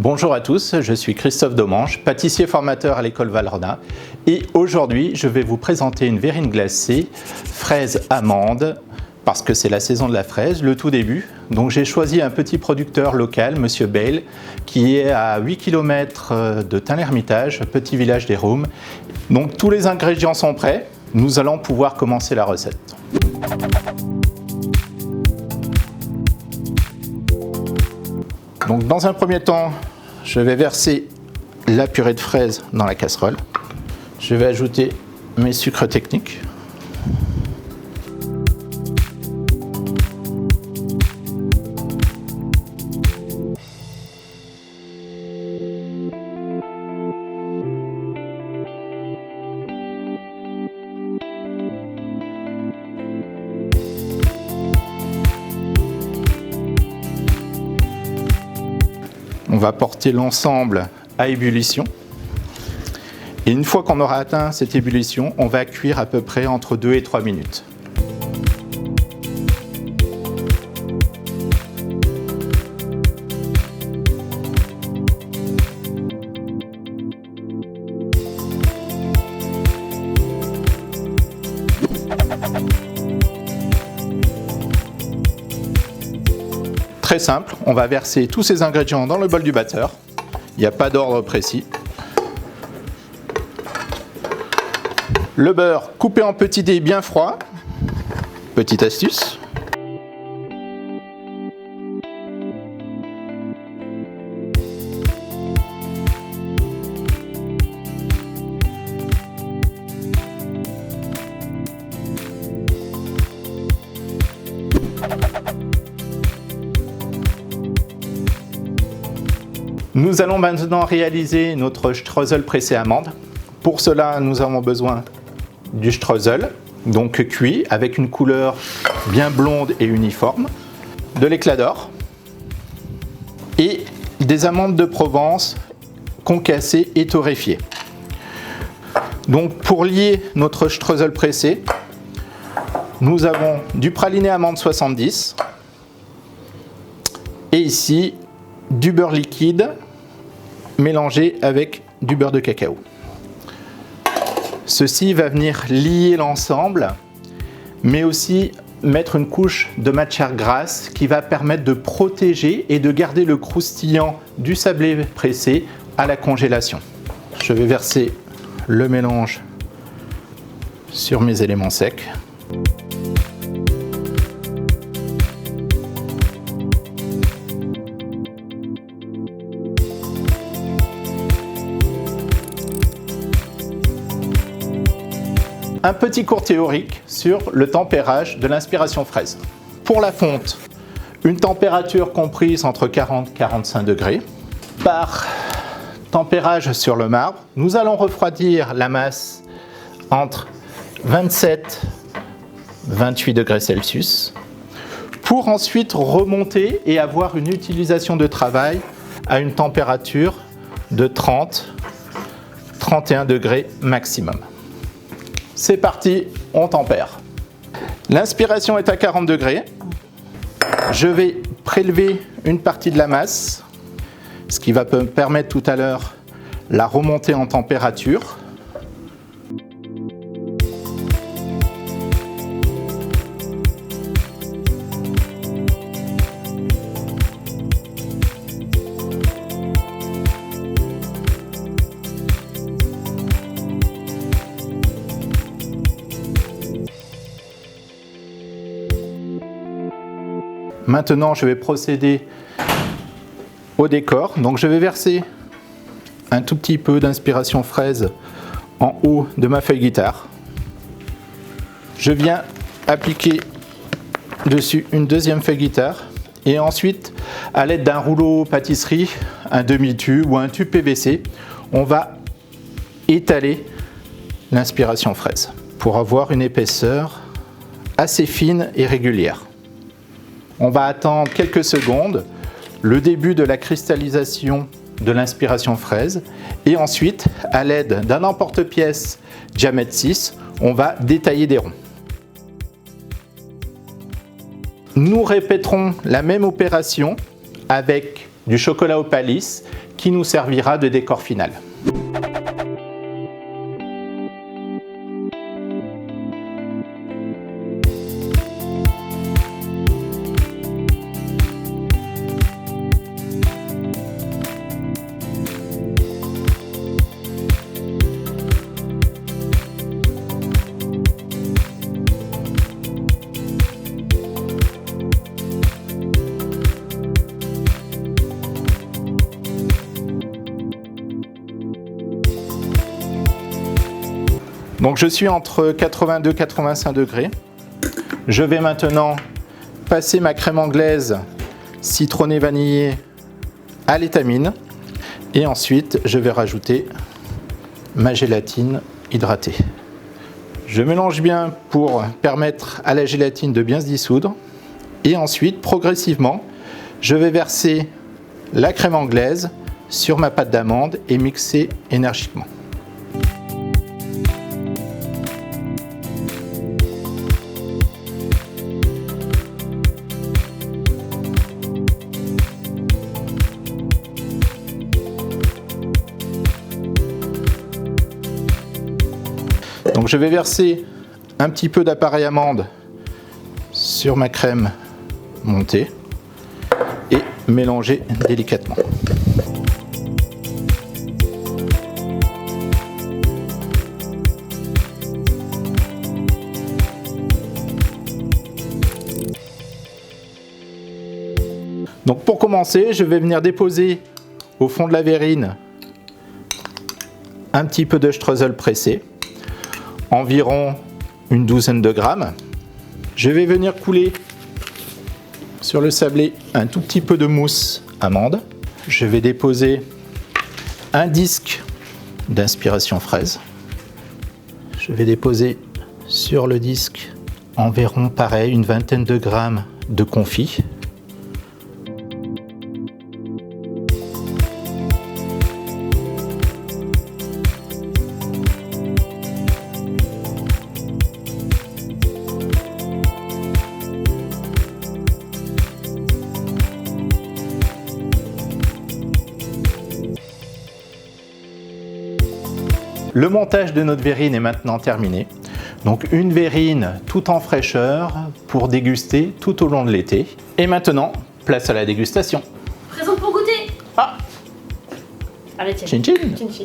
Bonjour à tous, je suis Christophe Domange, pâtissier formateur à l'école Valrhona et aujourd'hui je vais vous présenter une verrine glacée fraise amande parce que c'est la saison de la fraise, le tout début. Donc j'ai choisi un petit producteur local, Monsieur Bale, qui est à 8 km de Tain-l'Hermitage, petit village des Roums. Donc tous les ingrédients sont prêts, nous allons pouvoir commencer la recette. Donc dans un premier temps, je vais verser la purée de fraises dans la casserole. Je vais ajouter mes sucres techniques. On va porter l'ensemble à ébullition. Et une fois qu'on aura atteint cette ébullition, on va cuire à peu près entre 2 et 3 minutes. Très simple, on va verser tous ces ingrédients dans le bol du batteur. Il n'y a pas d'ordre précis. Le beurre coupé en petits dés bien froids. Petite astuce. Nous allons maintenant réaliser notre streusel pressé amande. Pour cela, nous avons besoin du streusel, donc cuit, avec une couleur bien blonde et uniforme, de l'éclat d'or et des amandes de Provence concassées et torréfiées. Donc pour lier notre streusel pressé, nous avons du praliné amande 70 et ici du beurre liquide mélangé avec du beurre de cacao. Ceci va venir lier l'ensemble, mais aussi mettre une couche de matière grasse qui va permettre de protéger et de garder le croustillant du sablé pressé à la congélation. Je vais verser le mélange sur mes éléments secs. Un petit cours théorique sur le tempérage de l'inspiration fraise. Pour la fonte, une température comprise entre 40 et 45 degrés. Par tempérage sur le marbre, nous allons refroidir la masse entre 27 et 28 degrés Celsius pour ensuite remonter et avoir une utilisation de travail à une température de 30-31 degrés maximum. C'est parti, on tempère. L'inspiration est à 40 degrés. Je vais prélever une partie de la masse, ce qui va me permettre tout à l'heure la remontée en température. Maintenant, je vais procéder au décor. Donc, je vais verser un tout petit peu d'inspiration fraise en haut de ma feuille guitare. Je viens appliquer dessus une deuxième feuille guitare et ensuite, à l'aide d'un rouleau pâtisserie, un demi-tube ou un tube PVC, on va étaler l'inspiration fraise pour avoir une épaisseur assez fine et régulière. On va attendre quelques secondes, le début de la cristallisation de l'inspiration fraise et ensuite, à l'aide d'un emporte-pièce diamètre 6, on va détailler des ronds. Nous répéterons la même opération avec du chocolat au paliss qui nous servira de décor final. Donc je suis entre 82 et 85 degrés. Je vais maintenant passer ma crème anglaise citronnée vanillée à l'étamine. Et ensuite, je vais rajouter ma gélatine hydratée. Je mélange bien pour permettre à la gélatine de bien se dissoudre. Et ensuite, progressivement, je vais verser la crème anglaise sur ma pâte d'amande et mixer énergiquement. Donc je vais verser un petit peu d'appareil amande sur ma crème montée et mélanger délicatement. Donc pour commencer, je vais venir déposer au fond de la verrine un petit peu de streusel pressé, environ une douzaine de grammes. Je vais venir couler sur le sablé un tout petit peu de mousse amande. Je vais déposer un disque d'inspiration fraise. Je vais déposer sur le disque environ pareil une vingtaine de grammes de confit. Le montage de notre verrine est maintenant terminé. Donc une verrine tout en fraîcheur pour déguster tout au long de l'été. Et maintenant, place à la dégustation. Présente pour goûter. Ah, Allez, tiens. chin chin. Chin chin.